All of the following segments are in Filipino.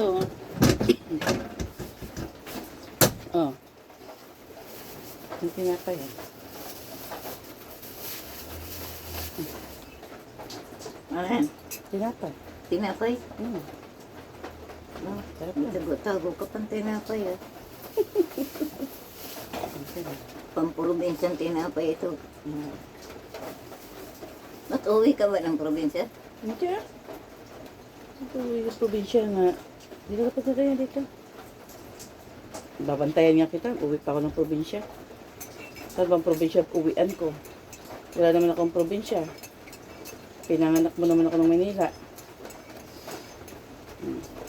Ito, oh. Yung tinapay, eh. Ano yan? Tinapay. Tinapay? Sarap na. Tago ka pang tinapay ah. Ang sarap. Pamprobinsyan tinapay ito. Mm. Ba't uwi ka ba ng probinsya? Hindi ah. Ito, yung probinsya nga. Hindi ka pa tayo dito. Babantayan nga kita. Uwi pa ako ng probinsya. Saan bang probinsya uwian ko? Wala naman akong probinsya. Pinanganak mo naman ako ng Manila.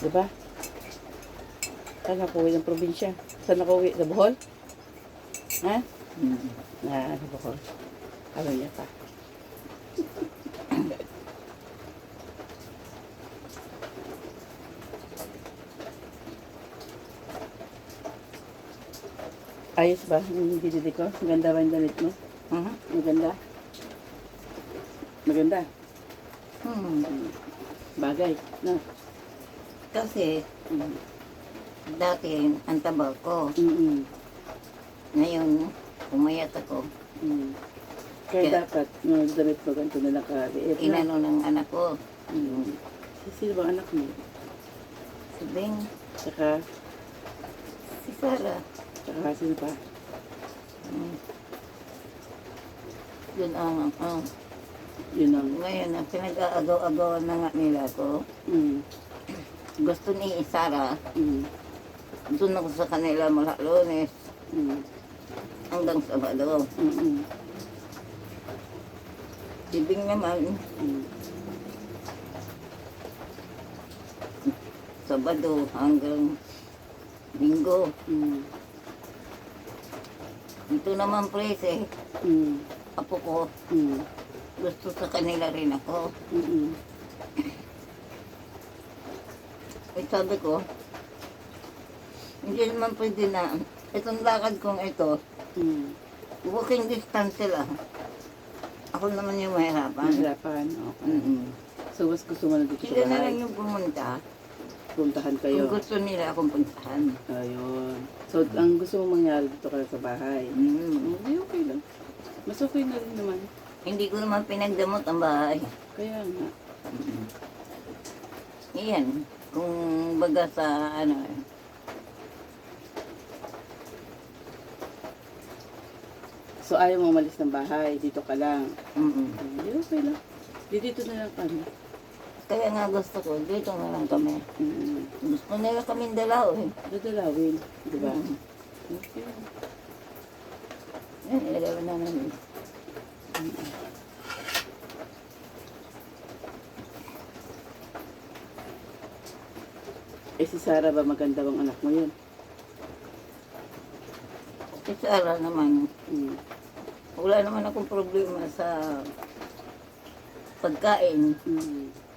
Diba? Saan ako uwi ng probinsya? Saan ako uwi? Sa Bohol? Ha? Sa Bohol. Ano niya pa? Ayos ba? Yung binili ko? Maganda ba yung damit mo? Maganda? Maganda? Bagay, no? Kasi Mm. dati ang taba ko. Ngayon, umayat ako. Kaya Kaya- dapat, yung damit mo ganito na nakaliit na. Inano ng anak ko. Sino bang anak mo? Si Beng, Tsaka, si Sarah. sino pa? Yun ang Yun ang, ngayon, ang pinag-aagaw-agawan na nga nila ko. Gusto ni Sarah, doon ako sa kanila mula Lunes hanggang Sabado. Si Beng naman, Sabado hanggang Linggo. Ito naman prese, apo ko, gusto sa kanila rin ako. Eh sabi ko, hindi naman pwede na, itong lakad kong ito, walking distance lang. Ako naman yung mahirapan. Mahirapan, okay. So, mas gusto mo na dito sa Sila na lang bahay? yung pumunta. Puntahan kayo? Kung gusto nila akong puntahan. Ayun. So, ang gusto mong mangyari dito kayo sa bahay? Hindi, okay lang. Mas okay na rin naman. Hindi ko naman pinagdamot ang bahay. Kaya nga. Iyan, kung baga sa ano, So, ayaw mo umalis ng bahay. Dito ka lang. mm. Hindi, okay lang. Dito na lang kami. Kaya nga gusto ko, dito na lang kami. Mm. Gusto nila kaming dalawin. Dadalawin. Diba? Mm. Okay. Yan, ilagay na namin. Eh, si Sarah ba maganda bang anak mo yun? Si Sarah naman, Mm. wala naman akong problema sa pagkain.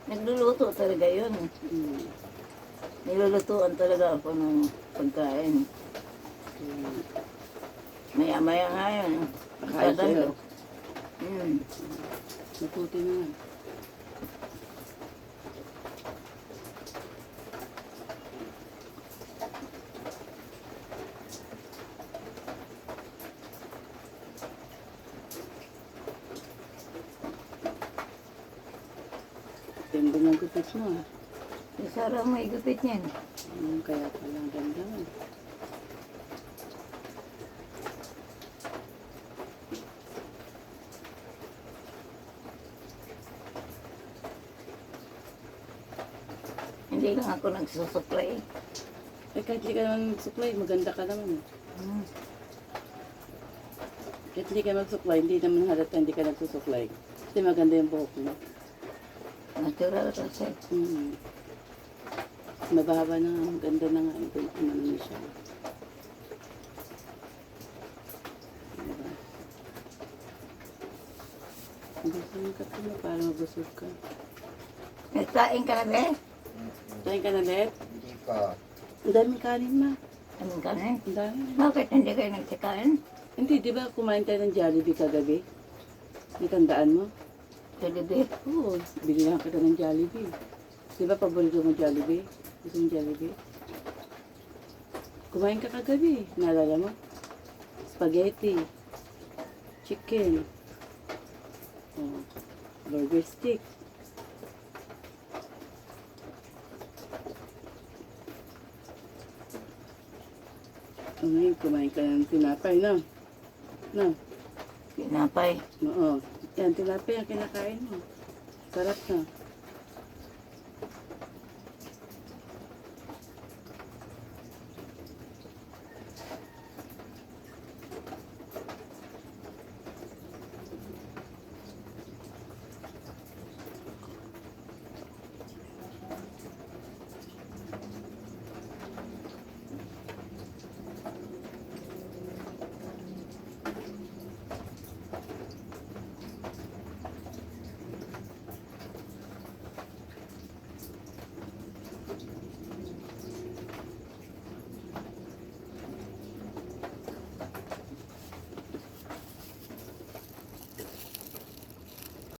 Nagluluto talaga yun. Nilulutuan talaga ako ng pagkain. Maya-maya nga yun. Pakain sa'yo. Mabuti naman. Ganda ng gupit mo. Si Sarah may gupit niyan. Kaya pala ang ganda mo. Hindi lang ako nagsusupply. Eh, kahit hindi ka naman mag-supply, maganda ka naman. Kahit hindi ka mag-supply, hindi naman halata hindi ka nagsusupply. Kasi maganda yung buhok mo. Natural kasi. Mababa na nga, maganda na nga. Ano na siya. Diba? Gusto mo ka ito para mabusog ka. Nagsaing ka na ba? Tayin ka na, Let? Hindi pa. Ang daming kanin, ma. Anong kanin? Ang dami. Bakit hindi kayo nagsikain? Hindi, di ba kumain tayo ng Jollibee kagabi? Natandaan mo? Jollibee. Oo, bili lang kita ng Jollibee. Di ba paborito mo Jollibee? Gusto mo Jollibee? Kumain ka kagabi. Naalala mo? Spaghetti. Chicken. Oh, burger stick. Ngayon, kumain ka ng tinapay, no? No? Pinapay. Oo. Yan, tinapay ang kinakain mo. Sarap na.